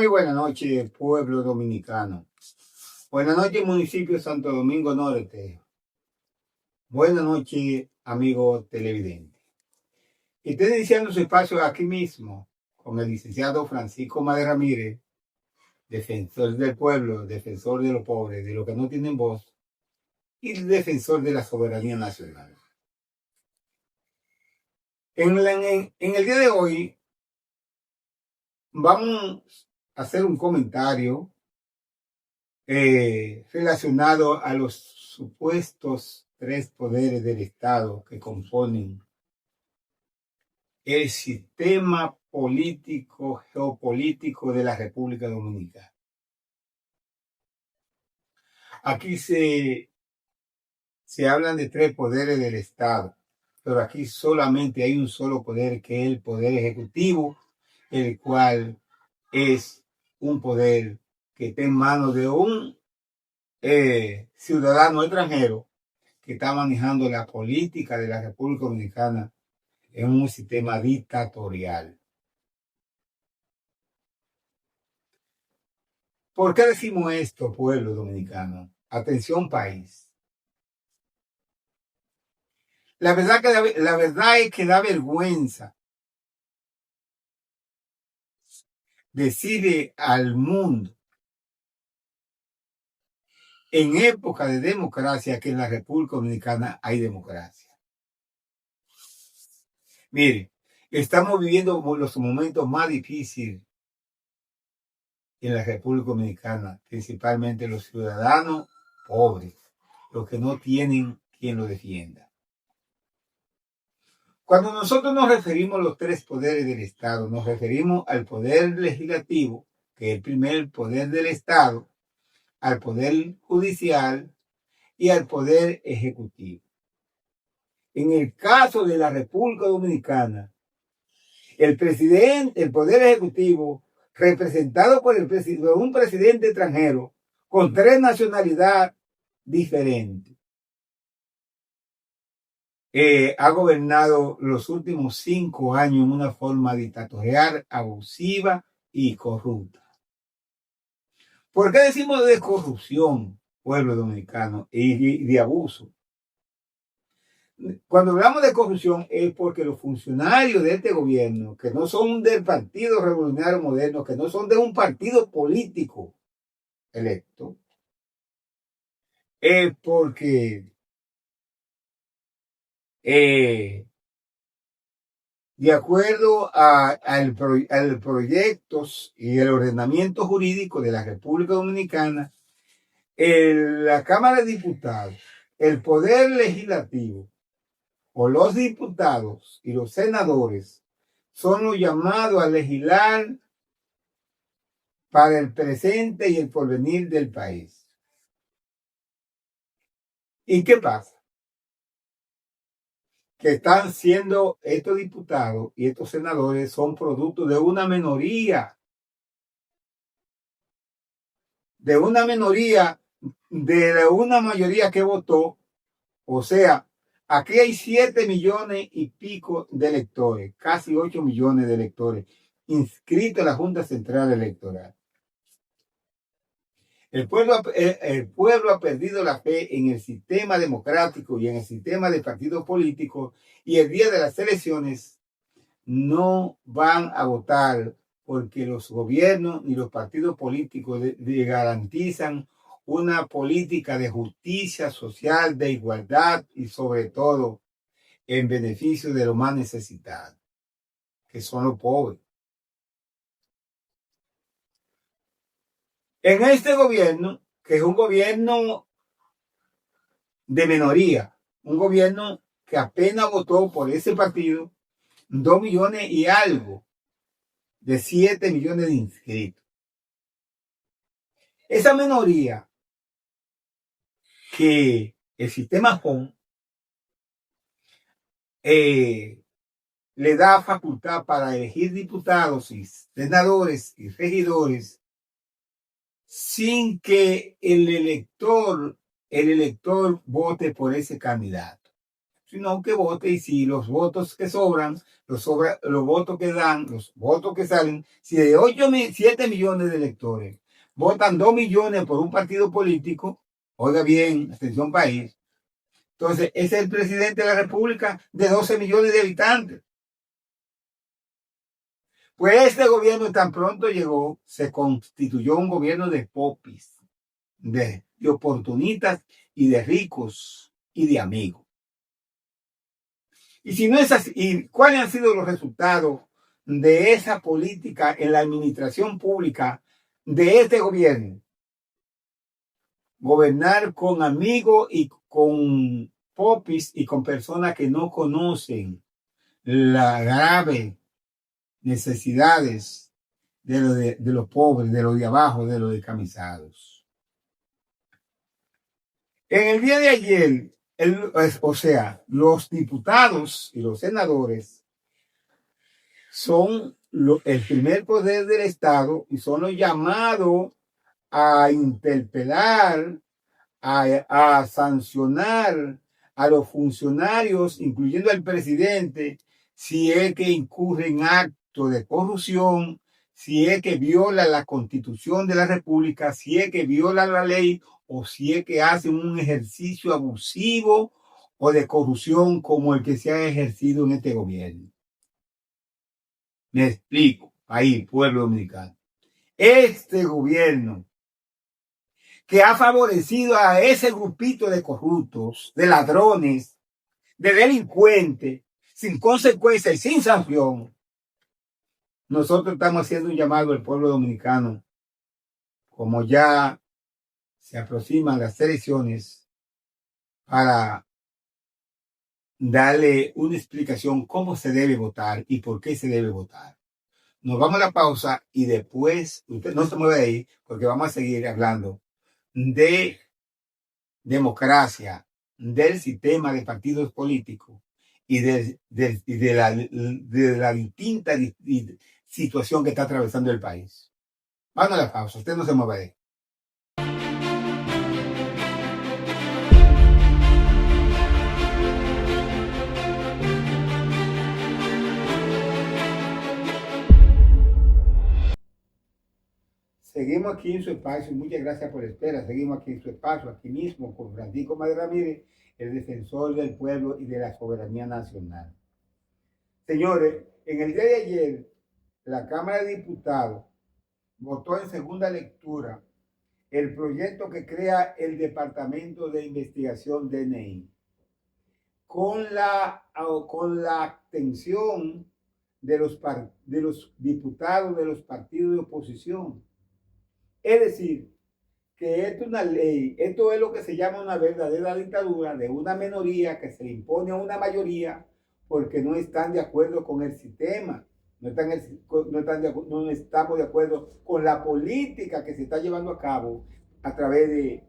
Muy buenas noches, pueblo dominicano. Buenas noches, municipio Santo Domingo Norte. Buenas noches, amigo televidente. Estoy iniciando su espacio aquí mismo con el licenciado Francisco Made Ramírez, defensor del pueblo, defensor de los pobres, de los que no tienen voz y defensor de la soberanía nacional. En el día de hoy vamos a hacer un comentario relacionado a los supuestos tres poderes del Estado que componen el sistema político, geopolítico de la República Dominicana. Aquí se hablan de tres poderes del Estado, pero aquí solamente hay un solo poder, que es el poder ejecutivo, el cual es un poder que está en manos de un ciudadano extranjero que está manejando la política de la República Dominicana en un sistema dictatorial. ¿Por qué decimos esto, pueblo dominicano? Atención, país. La verdad es que da vergüenza decirle al mundo en época de democracia que en la República Dominicana hay democracia. Mire, estamos viviendo los momentos más difíciles en la República Dominicana, principalmente los ciudadanos pobres, los que no tienen quien los defienda. Cuando nosotros nos referimos a los tres poderes del Estado, nos referimos al poder legislativo, que es el primer poder del Estado, al poder judicial y al poder ejecutivo. En el caso de la República Dominicana, el poder ejecutivo, representado por un presidente extranjero con tres nacionalidades diferentes, ha gobernado los últimos 5 años en una forma dictatorial, abusiva y corrupta. ¿Por qué decimos de corrupción, pueblo dominicano, y de abuso? Cuando hablamos de corrupción es porque los funcionarios de este gobierno, que no son del Partido Revolucionario Moderno, que no son de un partido político electo, es porque de acuerdo al proyectos y el ordenamiento jurídico de la República Dominicana, la Cámara de Diputados, el Poder Legislativo o los diputados y los senadores son los llamados a legislar para el presente y el porvenir del país. ¿Y qué pasa? Que están siendo estos diputados y estos senadores son producto de una minoría, de una mayoría que votó. O sea, aquí hay 7 millones y pico de electores, casi 8 millones de electores inscritos en la Junta Central Electoral. El pueblo ha perdido la fe en el sistema democrático y en el sistema de partidos políticos, y el día de las elecciones no van a votar porque los gobiernos ni los partidos políticos le garantizan una política de justicia social, de igualdad y sobre todo en beneficio de los más necesitados, que son los pobres. En este gobierno, que es un gobierno de minoría, un gobierno que apenas votó por ese partido 2 millones y algo de 7 millones de inscritos. Esa minoría que el sistema FON le da facultad para elegir diputados y senadores y regidores sin que el elector vote por ese candidato. sino que vote, y si los votos que sobran, los votos que dan, los votos que salen, si de 7 millones de electores votan 2 millones por un partido político, oiga bien, atención país, entonces ese es el presidente de la República de 12 millones de habitantes. Pues este gobierno tan pronto llegó, se constituyó un gobierno de popis, de oportunistas y de ricos y de amigos. Y si no es así, ¿y cuáles han sido los resultados de esa política en la administración pública de este gobierno? Gobernar con amigos y con popis y con personas que no conocen las graves necesidades de los pobres, de los de abajo, de los descamisados. En el día de ayer, los diputados y los senadores son el primer poder del Estado y son los llamados a interpelar, a sancionar a los funcionarios, incluyendo al presidente, si es que incurre en actos de corrupción, si es que viola la Constitución de la República, si es que viola la ley o si es que hacen un ejercicio abusivo o de corrupción como el que se ha ejercido en este gobierno. Me explico, ahí, pueblo dominicano. Este gobierno que ha favorecido a ese grupito de corruptos, de ladrones, de delincuentes, sin consecuencia y sin sanción, nosotros estamos haciendo un llamado al pueblo dominicano, como ya se aproximan las elecciones, para darle una explicación cómo se debe votar y por qué se debe votar. Nos vamos a la pausa y después, usted no se mueve ahí, porque vamos a seguir hablando de democracia, del sistema de partidos políticos y de la distinta situación que está atravesando el país. Vamos a la pausa, usted no se mueve ahí. Seguimos aquí en su espacio, muchas gracias por la espera. Seguimos aquí en su espacio, aquí mismo, con Francisco Madre Ramírez, el defensor del pueblo y de la soberanía nacional. Señores, en el día de ayer, la Cámara de Diputados votó en segunda lectura el proyecto que crea el Departamento de Investigación DNI, con la abstención de los diputados de los partidos de oposición. Es decir, que esto es una ley, esto es lo que se llama una verdadera dictadura de una minoría que se le impone a una mayoría porque no están de acuerdo con el sistema, no estamos de acuerdo con la política que se está llevando a cabo a través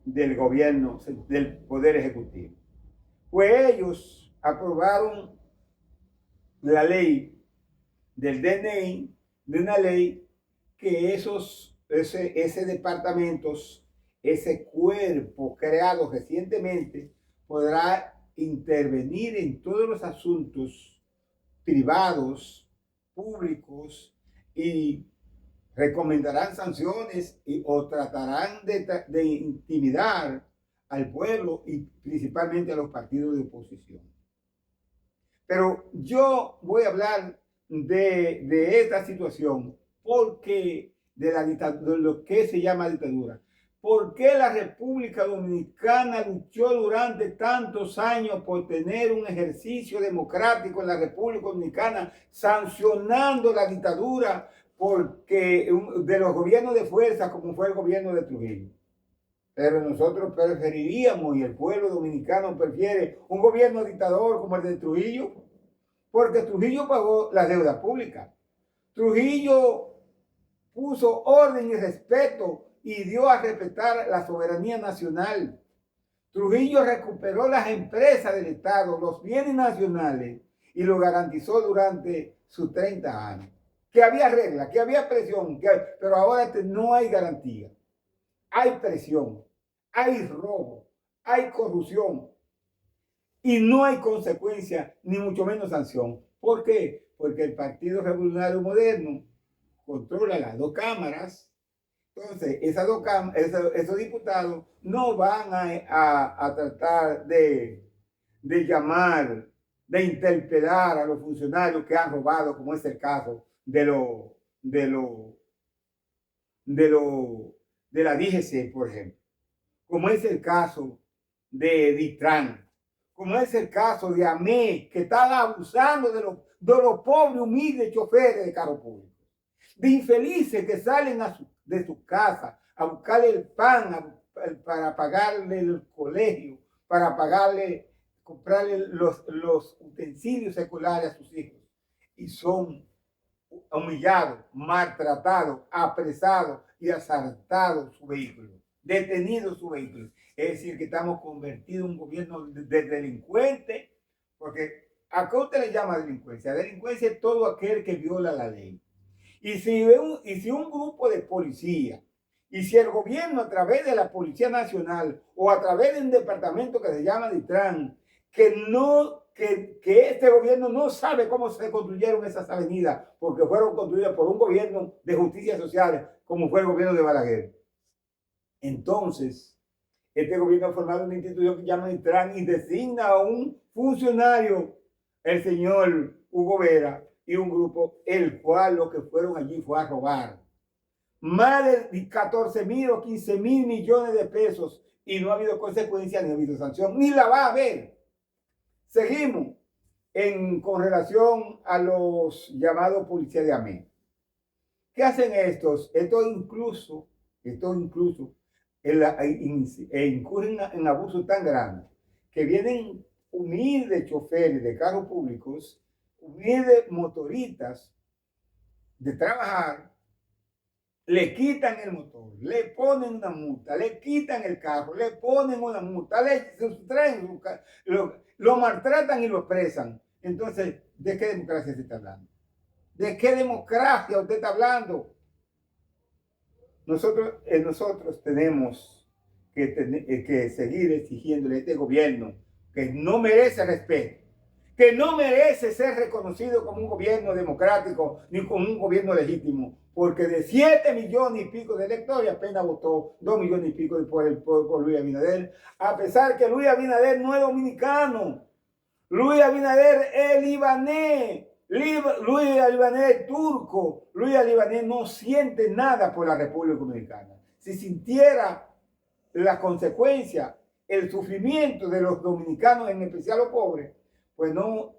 del gobierno, del Poder Ejecutivo. Pues ellos aprobaron la ley del DNI, de una ley que ese departamento, ese cuerpo creado recientemente, podrá intervenir en todos los asuntos privados, públicos, y recomendarán sanciones o tratarán de intimidar al pueblo y principalmente a los partidos de oposición. Pero yo voy a hablar de esta situación porque de lo que se llama dictadura. ¿Por qué la República Dominicana luchó durante tantos años por tener un ejercicio democrático en la República Dominicana, sancionando la dictadura de los gobiernos de fuerza como fue el gobierno de Trujillo? Pero nosotros preferiríamos, y el pueblo dominicano prefiere, un gobierno dictador como el de Trujillo, porque Trujillo pagó la deuda pública. Trujillo puso orden y respeto y dio a respetar la soberanía nacional. Trujillo recuperó las empresas del Estado, los bienes nacionales, y lo garantizó durante sus 30 años. Que había reglas, que había presión, pero ahora no hay garantía. Hay presión, hay robo, hay corrupción. y no hay consecuencia, ni mucho menos sanción. ¿Por qué? Porque el Partido Revolucionario Moderno controla las dos cámaras. Entonces, esos diputados no van a tratar de llamar, de interpelar a los funcionarios que han robado, como es el caso de lo, de lo, de la DGC, por ejemplo, como es el caso de Ditran, como es el caso de AME, que están abusando de los pobres, humildes choferes de carro público, de infelices que salen de su casa a buscarle el pan para pagarle el colegio, para pagarle, comprarle los utensilios escolares a sus hijos, y son humillados, maltratados, apresados y asaltados su vehículo, detenidos su vehículo. Es decir, que estamos convertidos en un gobierno de delincuentes, porque ¿a qué usted le llama delincuencia? Delincuencia es todo aquel que viola la ley. Y si un grupo de policía, y si el gobierno a través de la Policía Nacional o a través de un departamento que se llama Ditran, que este gobierno no sabe cómo se construyeron esas avenidas, porque fueron construidas por un gobierno de justicia social, como fue el gobierno de Balaguer. Entonces, este gobierno ha formado una institución que se llama Ditran y designa a un funcionario, el señor Hugo Vera, y un grupo, el cual lo que fueron allí fue a robar más de 14,000 o 15,000 millones de pesos, y no ha habido consecuencia, ni ha habido sanción, ni la va a haber. Seguimos con relación a los llamados policías de AME. ¿Qué hacen estos? Estos incluso incurren en abusos tan grandes que vienen humildes choferes de carros públicos, humildes motoristas de trabajar, le quitan el motor, le ponen una multa, le quitan el carro, le ponen una multa, le sustraen, lo maltratan y lo expresan. Entonces, ¿de qué democracia se está hablando? ¿De qué democracia usted está hablando? Nosotros tenemos que seguir exigiéndole a este gobierno que no merece respeto, que no merece ser reconocido como un gobierno democrático ni como un gobierno legítimo, porque de 7 millones y pico de electores apenas votó 2 millones y pico por Luis Abinader, a pesar que Luis Abinader no es dominicano. Luis Abinader es libanés, Luis Abinader es turco, Luis Abinader no siente nada por la República Dominicana. Si sintiera la consecuencia, el sufrimiento de los dominicanos, en especial los pobres, pues no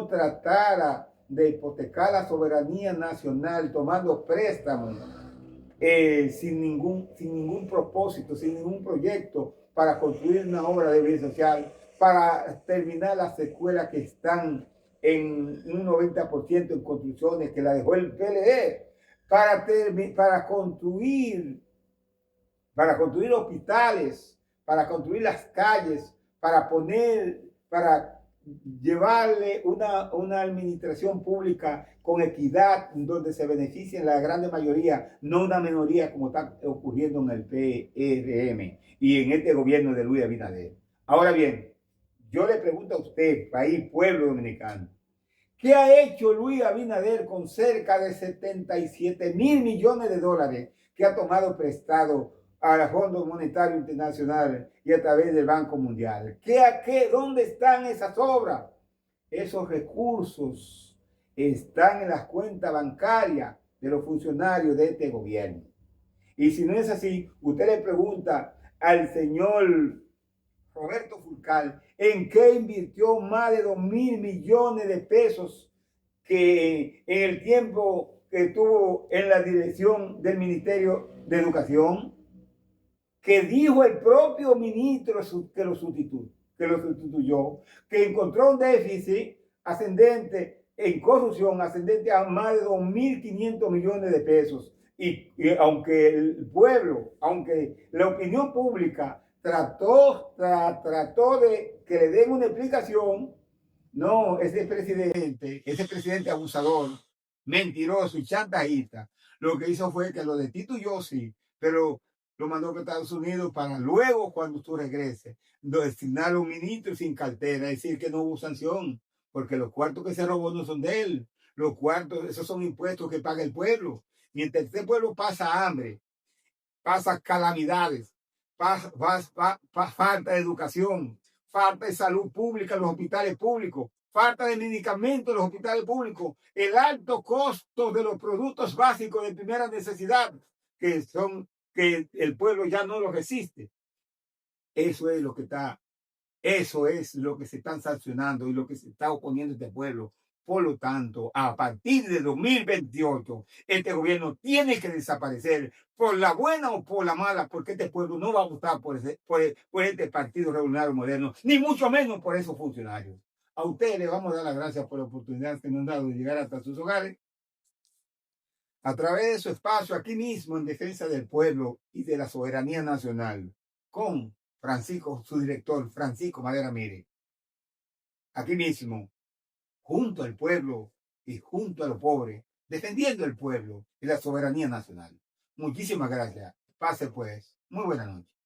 tratara de hipotecar la soberanía nacional tomando préstamos sin ningún propósito, sin ningún proyecto para construir una obra de bien social, para terminar las escuelas que están en un 90% en construcciones que la dejó el PLD, para construir hospitales, para construir las calles, para llevarle una administración pública con equidad, donde se beneficien la gran mayoría, no una minoría como está ocurriendo en el PRM y en este gobierno de Luis Abinader. Ahora bien, yo le pregunto a usted, país, pueblo dominicano, ¿qué ha hecho Luis Abinader con cerca de 77,000 millones de dólares que ha tomado prestado al Fondo Monetario Internacional y a través del Banco Mundial? ¿Dónde están esas obras? Esos recursos están en las cuentas bancarias de los funcionarios de este gobierno. Y si no es así, usted le pregunta al señor Roberto Fulcal en qué invirtió más de 2,000 millones de pesos que en el tiempo que estuvo en la dirección del Ministerio de Educación, que dijo el propio ministro que lo sustituyó, que encontró un déficit ascendente en corrupción, ascendente a más de 2,500 millones de pesos. Y aunque el pueblo, aunque la opinión pública trató de que le den una explicación, no, ese presidente abusador, mentiroso y chantajista, lo que hizo fue que lo destituyó, sí, pero lo mandó a Estados Unidos para luego, cuando tú regreses, designar a un ministro sin cartera, es decir, que no hubo sanción, porque los cuartos que se robó no son de él. Los cuartos, esos son impuestos que paga el pueblo. Mientras este pueblo pasa hambre, pasa calamidades, falta de educación, falta de salud pública en los hospitales públicos, falta de medicamentos en los hospitales públicos, el alto costo de los productos básicos de primera necesidad, que el pueblo ya no lo resiste. Eso es lo que está, eso es lo que se están sancionando y lo que se está oponiendo este pueblo. Por lo tanto, a partir de 2028, este gobierno tiene que desaparecer por la buena o por la mala, porque este pueblo no va a votar por este Partido Revolucionario Moderno, ni mucho menos por esos funcionarios. A ustedes les vamos a dar las gracias por la oportunidad que nos han dado de llegar hasta sus hogares a través de su espacio aquí mismo en defensa del pueblo y de la soberanía nacional, con Francisco, su director, Francisco Madera Mire. Aquí mismo, junto al pueblo y junto a los pobres, defendiendo el pueblo y la soberanía nacional. Muchísimas gracias. Pase pues. Muy buena noche.